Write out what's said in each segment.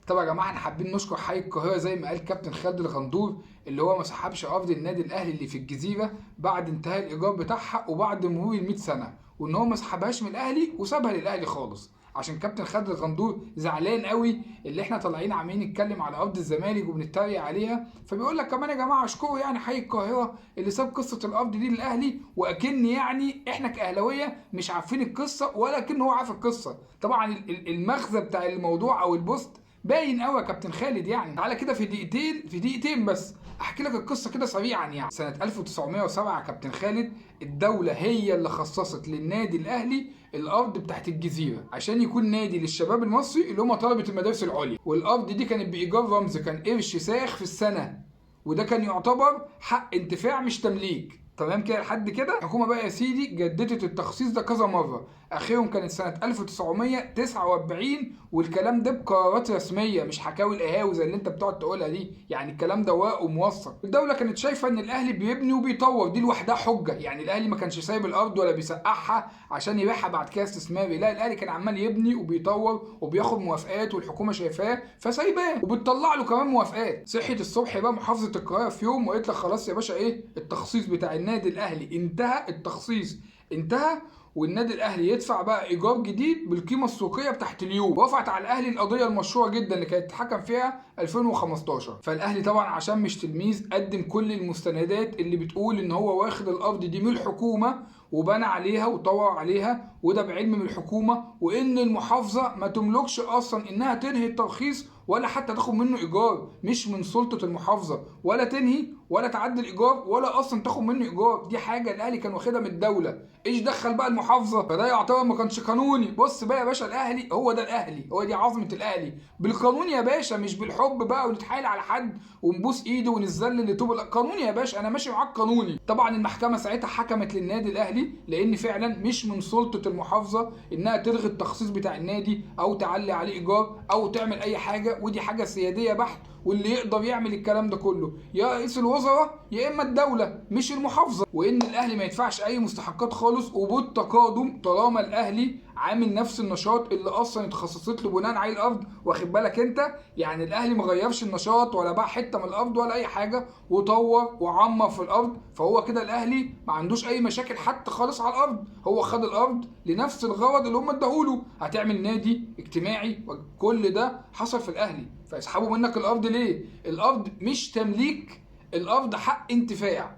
طبعا يا جماعه احنا حابين نشكر حي القاهره زي ما قال كابتن خالد الغندور، اللي هو ما سحبش ارض النادي الاهلي اللي في الجزيره بعد انتهاء الايجار بتاعها وبعد مرور ال 100 سنه، وان هو ما سحبهاش من الاهلي وسابها للاهلي خالص. عشان كابتن خالد الغندور زعلان قوي اللي احنا طالعين عمالين نتكلم على ارض الزمالك وبنتريق عليها، فبيقول لك كمان يا جماعه اشكروا يعني حي القاهره اللي ساب قصه الارض دي للاهلي، واكن يعني احنا كاهلاويه مش عارفين القصه ولا كن هو عارف القصه. طبعا المغزى بتاع الموضوع او البوست باين قوي يا كابتن خالد. يعني تعالى كده في دقيقتين بس احكي لك القصه كده سريعا. يعني سنه 1907 يا كابتن خالد الدوله هي اللي خصصت للنادي الاهلي الارض بتاعت الجزيره عشان يكون نادي للشباب المصري اللي هم طلبه المدارس العليا، والارض دي كانت بايجار رمزي، كان قرش ساخ في السنه، وده كان يعتبر حق انتفاع مش تمليك. تمام كده لحد كده. الحكومه بقى يا سيدي جددت التخصيص ده كذا مره، اخرهم كانت سنه 1949، والكلام ده بقرارات رسميه مش حكاوي القهاوي زي اللي انت بتقعد تقولها دي، يعني الكلام ده ورق وموثق. الدوله كانت شايفه ان الاهلي بيبني وبيطور، دي لوحدها حجه. يعني الاهلي ما كانش سايب الارض ولا بيسقعها عشان يبيعها بعد كده استثماري، لا الاهلي كان عمال يبني وبيطور وبياخد موافقات والحكومه شايفاه فسايباه وبتطلع له كمان موافقات. صحيت الصبح بقى محافظه القاهره في يوم وقالت لك خلاص يا باشا ايه التخصيص بتاع النادي الاهلي انتهى، التخصيص انتهى، والنادي الاهلي يدفع بقى ايجار جديد بالقيمه السوقيه بتاعت اليوم. رفعت على الاهلي القضيه المشهوره جدا اللي كانت اتحكم فيها 2015. فالاهلي طبعا عشان مش تلميذ قدم كل المستندات اللي بتقول ان هو واخد الارض دي من الحكومه وبنى عليها وطور عليها، وده بعلم من الحكومه، وان المحافظه ما تملكش اصلا انها تنهي الترخيص ولا حتى تاخد منه ايجار، مش من سلطه المحافظه ولا تنهي ولا تعدل ايجار ولا اصلا تاخد منه ايجار. دي حاجه الاهلي كان واخدها من الدوله، ايش دخل بقى المحافظه؟ فده يعتبر ما كانش قانوني. بص بقى يا باشا الاهلي هو ده الاهلي، هو دي عظمه الاهلي، بالقانون يا باشا، مش بالحب بقى ونتحايل على حد ونبوس ايده ونتذلل لطوب القانون. يا باشا انا ماشي معاك قانوني. طبعا المحكمه ساعتها حكمت للنادي الاهلي لان فعلا مش من سلطه المحافظه انها تلغي التخصيص بتاع النادي او تعلي عليه ايجار او تعمل اي حاجه، ودي حاجه سياديه بحت، واللي يقدر يعمل الكلام ده كله يا رئيس الوزراء يا اما الدوله مش المحافظه. وان الاهلي ما يدفعش اي مستحقات خالص، وبالتقادم طالما الاهلي عامل نفس النشاط اللي اصلا اتخصصت له بناء عليه الارض، واخد بالك انت؟ يعني الاهلي ما غيرش النشاط ولا باع حته من الارض ولا اي حاجه، وطور وعمر في الارض، فهو كده الاهلي ما عندوش اي مشاكل حتى خالص على الارض. هو خد الارض لنفس الغرض اللي هم اداهوله، هتعمل نادي اجتماعي، وكل ده حصل في الاهلي. فيسحبوا منك الارض ليه؟ الارض مش تمليك، الارض حق انتفاع،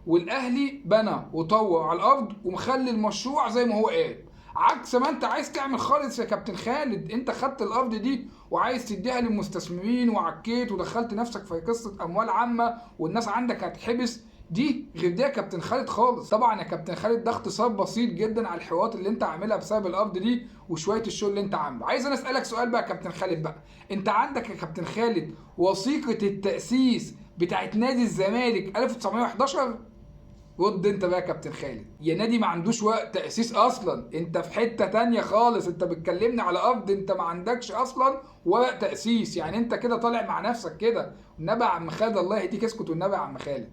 والاهلي بنى وطور على الارض ومخلي المشروع زي ما هو قال، عكس ما انت عايز تعمل خالص يا كابتن خالد. انت خدت الارض دي وعايز تديها للمستثمرين وعكيت ودخلت نفسك في قصه اموال عامه والناس عندك هتحبس، دي غير دي يا كابتن خالد خالص. طبعا يا كابتن خالد ده اختصار بسيط جدا على الحوارات اللي انت عاملها بسبب الارض دي وشويه الشغل اللي انت عامله. عايز انا اسالك سؤال بقى يا كابتن خالد بقى، انت عندك يا كابتن خالد وثيقه التاسيس بتاعت نادي الزمالك 1911؟ رد انت بقى يا كابتن خالد. يا نادي ما عندوش وقت تأسيس اصلا، انت في حتة تانية خالص، انت بتكلمني على ارض انت ما عندكش اصلا ورق تأسيس. يعني انت كده طالع مع نفسك كده. والنبي يا عم خالد الله يهديك اسكت، والنبي يا عم خالد.